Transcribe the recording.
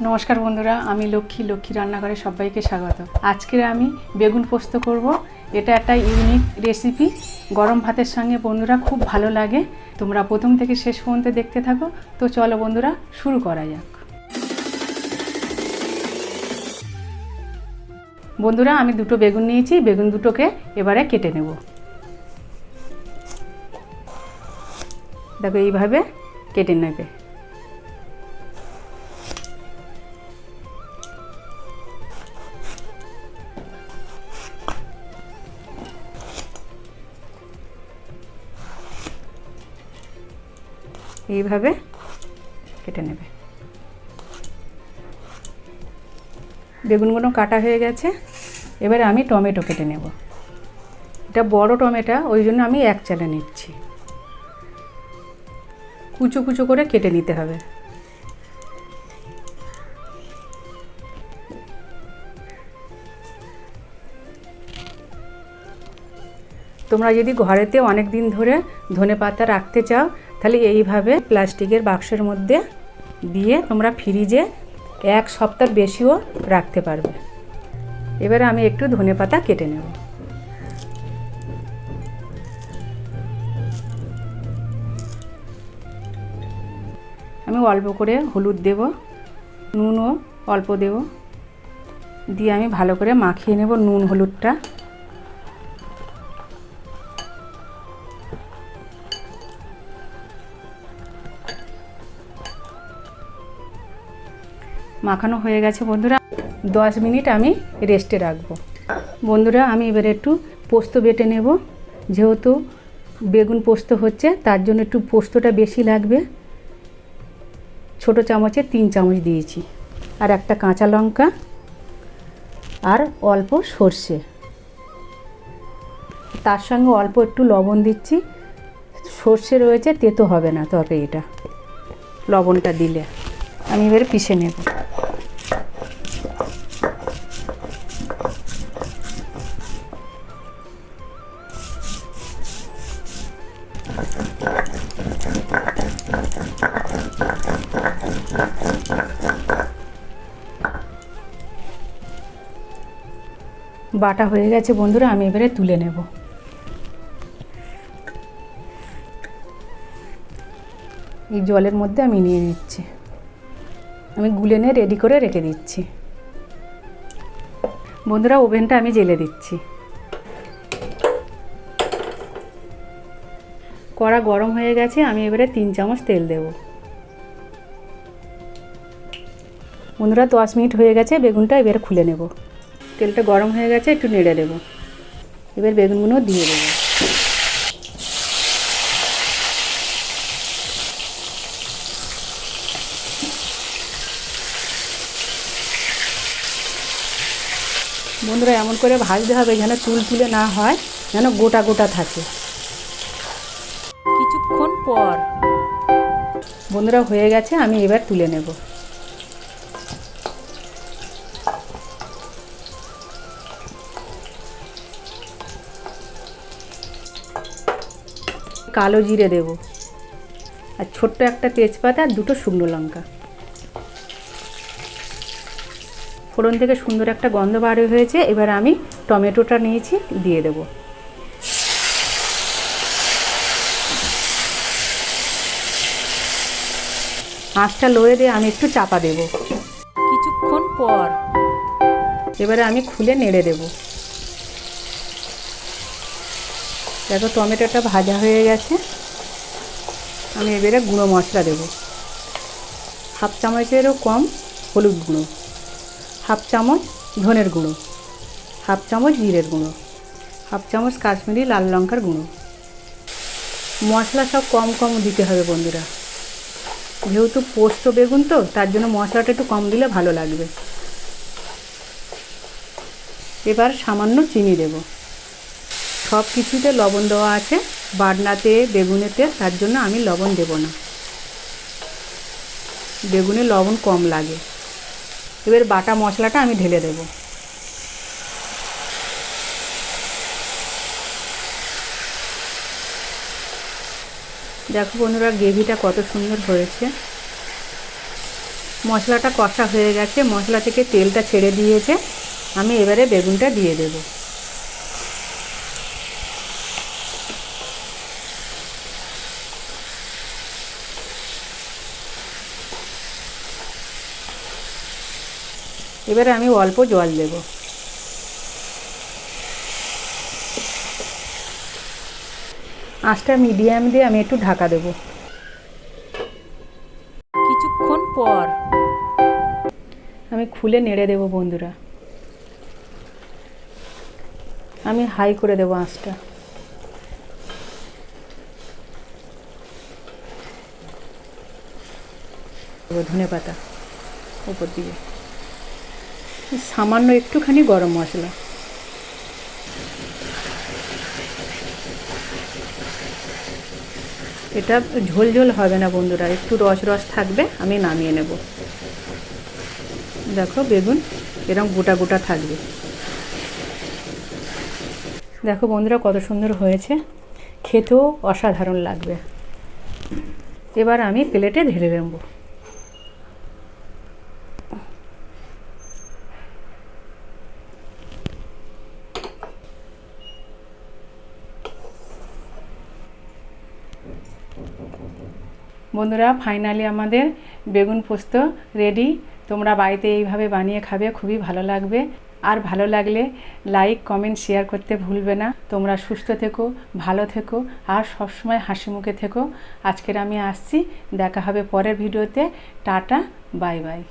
নমস্কার বন্ধুরা, আমি লক্ষ্মী রান্নাঘরে সবাইকে স্বাগত। আজকে আমি বেগুন পোস্ত করব। এটা একটা ইউনিক রেসিপি, গরম ভাতের সঙ্গে বন্ধুরা খুব ভালো লাগে। তোমরা প্রথম থেকে শেষ পর্যন্ত দেখতে থাকো। তো চলো বন্ধুরা, শুরু করা যাক। বন্ধুরা, আমি দুটো বেগুন নিয়েছি। বেগুন দুটোকে এবারে কেটে নেব। দেখো, এইভাবে কেটে নেবে। এইভাবে কেটে নেবে। বেগুনগুলো কাটা হয়ে গেছে। এবারে আমি টমেটো কেটে নেব। এটা বড় টমেটো, ওই জন্য আমি এক চালা নিচ্ছি। কুচো কুচো করে কেটে নিতে হবে। তোমরা যদি ঘরেতে অনেক দিন ধরে ধনেপাতা রাখতে চাও, তাহলে এইভাবে প্লাস্টিকের বাক্সের মধ্যে দিয়ে তোমরা ফ্রিজে এক সপ্তাহ বেশিও রাখতে পারবে। এবারে আমি একটু ধনেপাতা কেটে নেব। আমি অল্প করে হলুদ দেব, নুনও অল্প দেব, দিয়ে আমি ভালো করে মাখিয়ে নেব নুন হলুদটা। মাখানো হয়ে গেছে বন্ধুরা। 10 মিনিট আমি রেস্টে রাখবো। বন্ধুরা, আমি এবারে একটু পোস্ত বেটে নেব। যেহেতু বেগুন পোস্ত হচ্ছে, তার জন্য একটু পোস্তটা বেশি লাগবে। ছোট চামচে 3 চামচ দিয়েছি, আর একটা কাঁচা লঙ্কা আর অল্প সর্ষে, তার সঙ্গে অল্প একটু লবণ দিচ্ছি। সর্ষে রয়েছে, তেতো হবে না তরকারিটা লবণটা দিলে। আমি এবারে পিষে নেব। বাটা হয়ে গেছে বন্ধুরা, আমি এবারে তুলে নেব। এই জলের মধ্যে আমি নিয়ে নিচ্ছি। আমি গুলে নিয়ে রেডি করে রেখে দিচ্ছি। বন্ধুরা, ওভেনটা আমি জ্বেলে দিচ্ছি। কড়া গরম হয়ে গেছে। আমি এবারে 3 চামচ তেল দেব। বন্ধুরা, 10 মিনিট হয়ে গেছে। বেগুনটা এবারে খুলে নেব। তেলটা গরম হয়ে গেছে, একটু নেড়ে দেব। এবার বেগুনগুলো দিয়ে দেব। বন্ধুরা, এমন করে ভাজতে হবে যেন তুলে না হয়, যেন গোটা গোটা থাকে। কিছুক্ষণ পর বন্ধুরা হয়ে গেছে, আমি এবার তুলে নেব। কালো জিরে দেব, আর ছোট্ট একটা তেজপাতা আর 2টো শুকনো লঙ্কা। ফোড়ন থেকে সুন্দর একটা গন্ধ বার হয়েছে। এবার আমি টমেটোটা নিয়েছি, দিয়ে দেব। আঁচটা লোয়ে দিয়ে আমি একটু চাপা দেব। কিছুক্ষণ পর এবারে আমি খুলে নেড়ে দেব। দেখো, টমেটোটা ভাজা হয়ে গেছে। আমি এবারে গুঁড়ো মশলা দেব। 1/2 চামচেরও কম হলুদ গুঁড়ো, 1/2 চামচ ধনের গুঁড়ো, 1/2 চামচ জিরের গুঁড়ো, 1/2 চামচ কাশ্মীরি লাল লঙ্কার গুঁড়ো। মশলা সব কম কম দিতে হবে বন্ধুরা। যেহেতু পোস্ত বেগুন তো, তার জন্য মশলাটা একটু কম দিলে ভালো লাগবে। এবার সামান্য চিনি দেব। সব কিছুতে লবণ দেওয়া আছে, বাটনাতে বেগুনেতে, তার জন্য আমি লবণ দেব না। বেগুনে লবণ কম লাগে। এবার বাটা মশলাটা আমি ঢেলে দেব। দেখো বন্ধুরা, গ্রেভিটা কত সুন্দর হয়েছে। মশলাটা কষা হয়ে গেছে, মশলা থেকে তেলটা ছেড়ে দিয়েছে। আমি এবারে বেগুনটা দিয়ে দেব। এবারে আমি অল্প জল দেব। আঁচটা মিডিয়াম দিয়ে আমি একটু ঢাকা দেব। কিছুক্ষণ পর আমি খুলে নেড়ে দেব বন্ধুরা। আমি হাই করে দেব আঁচটা। ধনেপাতা উপর দিয়ে, সামান্য একটুখানি গরম মশলা। এটা ঝোল ঝোল হবে না বন্ধুরা, একটু রস রস থাকবে। আমি নামিয়ে নেব। দেখো বেগুন এরকম গোটা গোটা থাকবে। দেখো বন্ধুরা কত সুন্দর হয়েছে, খেতেও অসাধারণ লাগবে। এবার আমি প্লেটে ঢেলে নেব। বন্ধুরা ফাইনালি আমাদের বেগুন পোস্ত রেডি। তোমরা বাড়িতে এইভাবে বানিয়ে খাবে, খুবই ভালো লাগবে। আর ভালো লাগলে লাইক কমেন্ট শেয়ার করতে ভুলবে না। তোমরা সুস্থ থেকো, ভালো থেকো আর সবসময় হাসি মুখে থেকো। আজকের আমি আসছি, দেখা হবে পরের ভিডিওতে। Tata, bye bye.